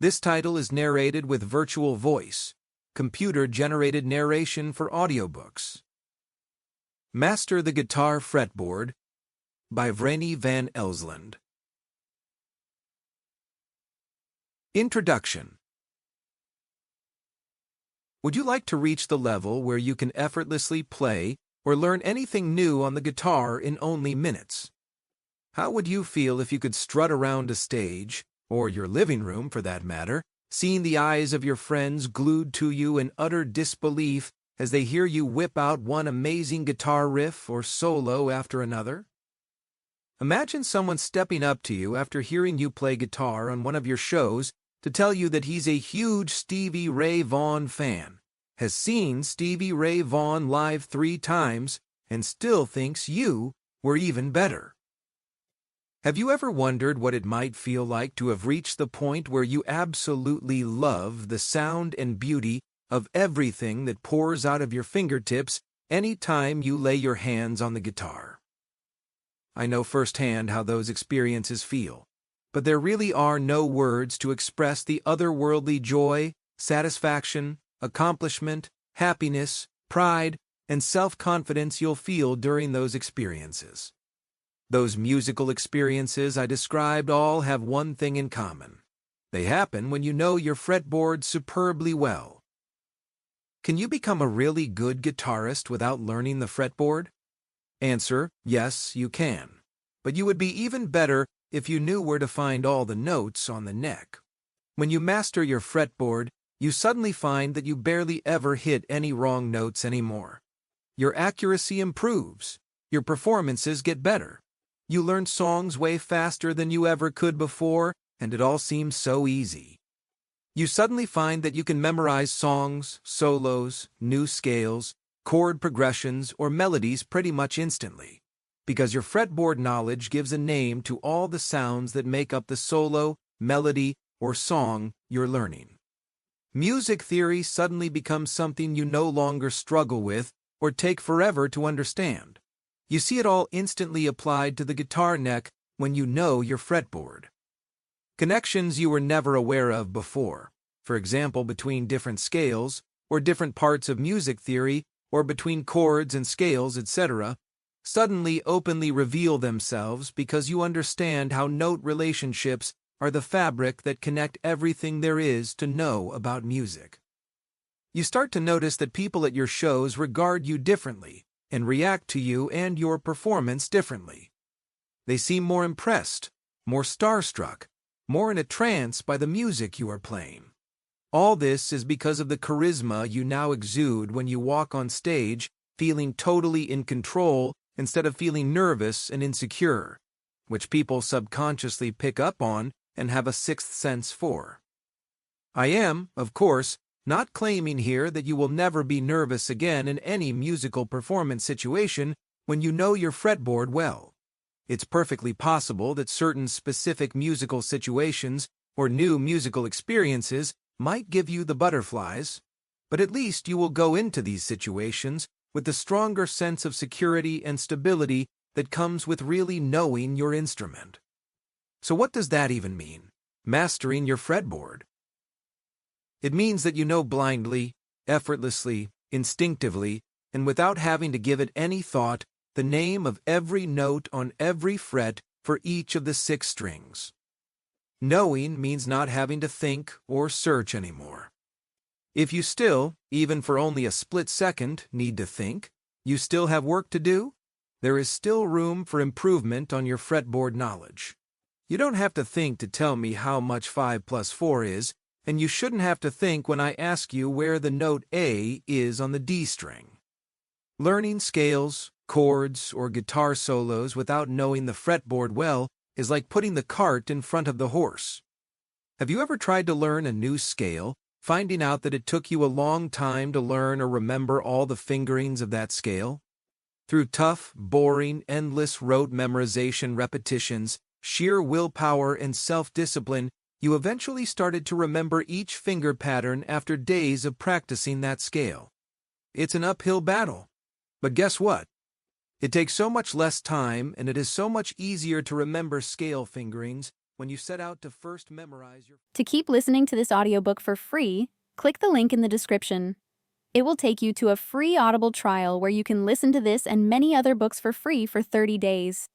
This title is narrated with virtual voice, computer-generated narration for audiobooks. Master the Guitar Fretboard by Vreny Van Elslande. Introduction. Would you like to reach the level where you can effortlessly play or learn anything new on the guitar in only minutes? How would you feel if you could strut around a stage, or your living room for that matter, seeing the eyes of your friends glued to you in utter disbelief as they hear you whip out one amazing guitar riff or solo after another? Imagine someone stepping up to you after hearing you play guitar on one of your shows to tell you that he's a huge Stevie Ray Vaughan fan, has seen Stevie Ray Vaughan live 3 times, and still thinks you were even better. Have you ever wondered what it might feel like to have reached the point where you absolutely love the sound and beauty of everything that pours out of your fingertips any time you lay your hands on the guitar? I know firsthand how those experiences feel, but there really are no words to express the otherworldly joy, satisfaction, accomplishment, happiness, pride, and self-confidence you'll feel during those experiences. Those musical experiences I described all have one thing in common. They happen when you know your fretboard superbly well. Can you become a really good guitarist without learning the fretboard? Answer: yes, you can. But you would be even better if you knew where to find all the notes on the neck. When you master your fretboard, you suddenly find that you barely ever hit any wrong notes anymore. Your accuracy improves. Your performances get better. You learn songs way faster than you ever could before, and it all seems so easy. You suddenly find that you can memorize songs, solos, new scales, chord progressions, or melodies pretty much instantly, because your fretboard knowledge gives a name to all the sounds that make up the solo, melody, or song you're learning. Music theory suddenly becomes something you no longer struggle with or take forever to understand. You see it all instantly applied to the guitar neck when you know your fretboard. Connections you were never aware of before, for example between different scales, or different parts of music theory, or between chords and scales, etc., suddenly openly reveal themselves because you understand how note relationships are the fabric that connect everything there is to know about music. You start to notice that people at your shows regard you differently and react to you and your performance differently. They seem more impressed, more starstruck, more in a trance by the music you are playing. All this is because of the charisma you now exude when you walk on stage feeling totally in control instead of feeling nervous and insecure, which people subconsciously pick up on and have a sixth sense for. I am, of course, not claiming here that you will never be nervous again in any musical performance situation when you know your fretboard well. It's perfectly possible that certain specific musical situations or new musical experiences might give you the butterflies, but at least you will go into these situations with the stronger sense of security and stability that comes with really knowing your instrument. So what does that even mean? Mastering your fretboard. It means that you know blindly, effortlessly, instinctively, and without having to give it any thought, the name of every note on every fret for each of the 6 strings. Knowing means not having to think or search anymore. If you still, even for only a split second, need to think, you still have work to do, there is still room for improvement on your fretboard knowledge. You don't have to think to tell me how much 5 plus 4 is, and you shouldn't have to think when I ask you where the note A is on the D string. Learning scales, chords, or guitar solos without knowing the fretboard well is like putting the cart in front of the horse. Have you ever tried to learn a new scale, finding out that it took you a long time to learn or remember all the fingerings of that scale? Through tough, boring, endless rote memorization repetitions, sheer willpower, and self-discipline, you eventually started to remember each finger pattern after days of practicing that scale. It's an uphill battle. But guess what? It takes so much less time and it is so much easier to remember scale fingerings when you set out to first memorize your... To keep listening to this audiobook for free, click the link in the description. It will take you to a free Audible trial where you can listen to this and many other books for free for 30 days.